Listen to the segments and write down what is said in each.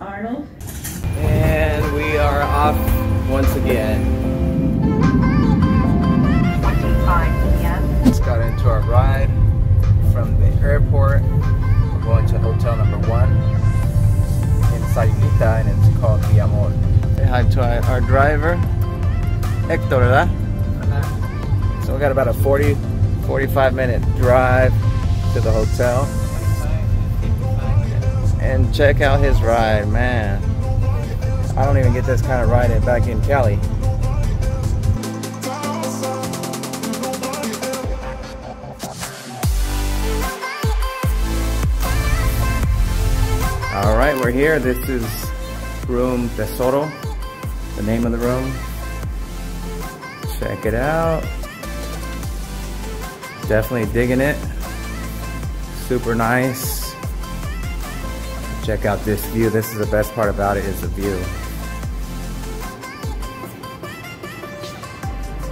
Arnold. And we are off once again. 45 p.m. Just got into our ride from the airport. We're going to hotel number 1 in Sayulita, and it's called Villa Amor. Say hi to our driver, Hector, ¿verdad? So we got about a 45 minute drive to the hotel. And check out his ride, man. I don't even get this kind of ride back in Cali. All right, we're here. This is room Tesoro, the name of the room. Check it out. Definitely digging it. Super nice. Check out this view. This is the best part about it, is the view.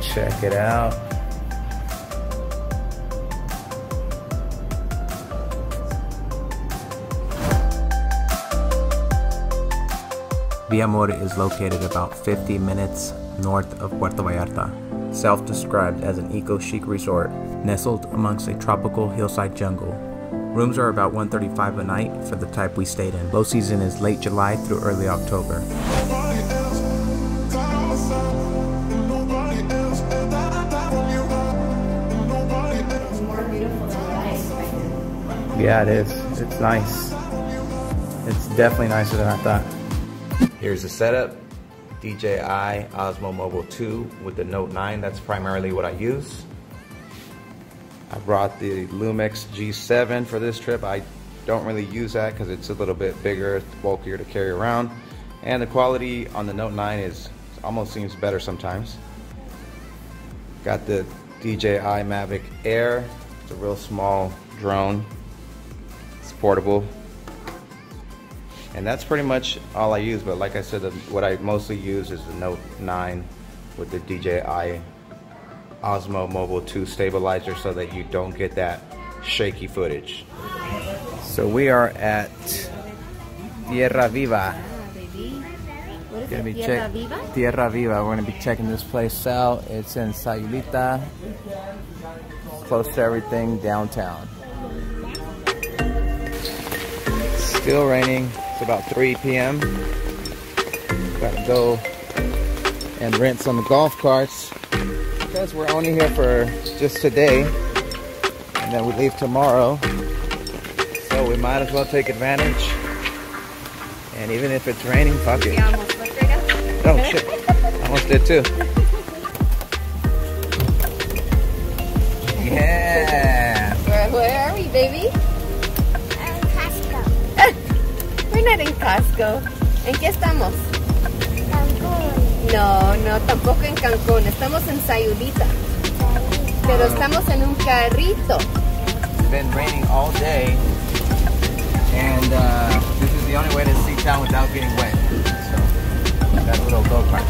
Check it out. Villa Amor is located about 50 minutes north of Puerto Vallarta. Self-described as an eco-chic resort, nestled amongst a tropical hillside jungle. Rooms are about $135 a night for the type we stayed in. Low season is late July through early October. Yeah, it is. It's nice. It's definitely nicer than I thought. Here's the setup. DJI Osmo Mobile 2 with the Note 9. That's primarily what I use. I brought the Lumix G7 for this trip. I don't really use that because it's a little bit bigger, bulkier to carry around. And the quality on the Note 9 is almost seems better sometimes. Got the DJI Mavic Air. It's a real small drone. It's portable. And that's pretty much all I use, but like I said, what I mostly use is the Note 9 with the DJI Osmo Mobile 2 stabilizer so that you don't get that shaky footage. So we are at Tierra Viva. Gonna be Tierra Viva? Tierra Viva. We're gonna be checking this place out. It's in Sayulita, close to everything downtown. Still raining. It's about 3 p.m. Gotta go and rent some golf carts because we're only here for just today, and then we leave tomorrow. So we might as well take advantage. And even if it's raining, fuck it. Oh shit, almost did too. Yeah. Where are we, baby? We're not in Costco. ¿En qué estamos? Cancún. No, tampoco en Cancún. Estamos en Sayulita. Pero estamos en un carrito. It's been raining all day, and this is the only way to see town without getting wet. So, got a little go-kart.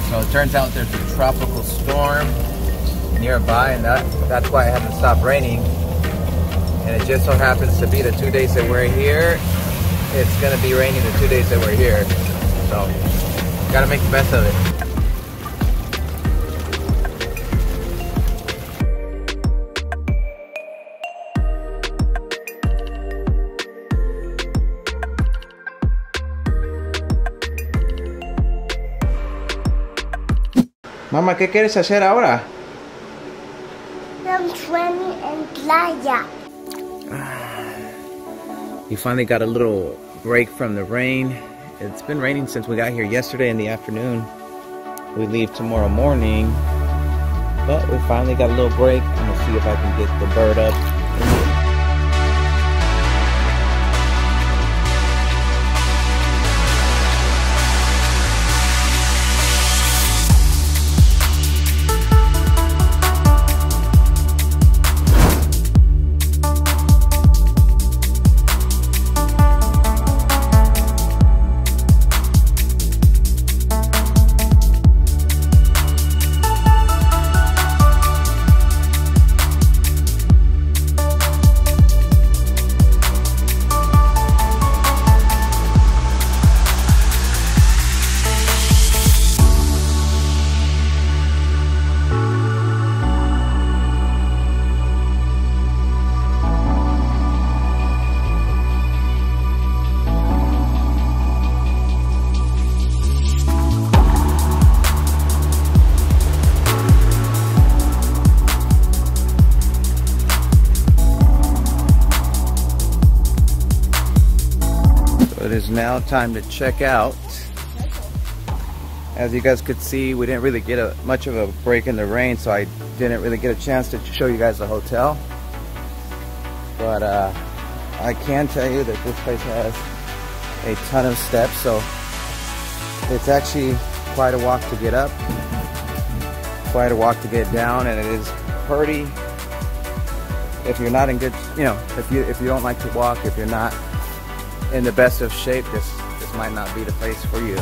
So it turns out there's a tropical storm nearby, and that's why it hasn't stopped raining. And it just so happens to be the 2 days that we're here, it's gonna be raining the 2 days that we're here. So, gotta make the best of it. Mamá, ¿qué quieres hacer ahora? I'm swimming in playa. We finally got a little break from the rain. It's been raining since we got here yesterday in the afternoon. We leave tomorrow morning, but we finally got a little break. I'm gonna see if I can get the bird up. It is now time to check out. As you guys could see, we didn't really get much of a break in the rain, so I didn't really get a chance to show you guys the hotel. But I can tell you that this place has a ton of steps, so it's actually quite a walk to get up, quite a walk to get down, and it is pretty. If you're not in good, you know, if you don't like to walk, if you're not in the best of shape, this might not be the place for you.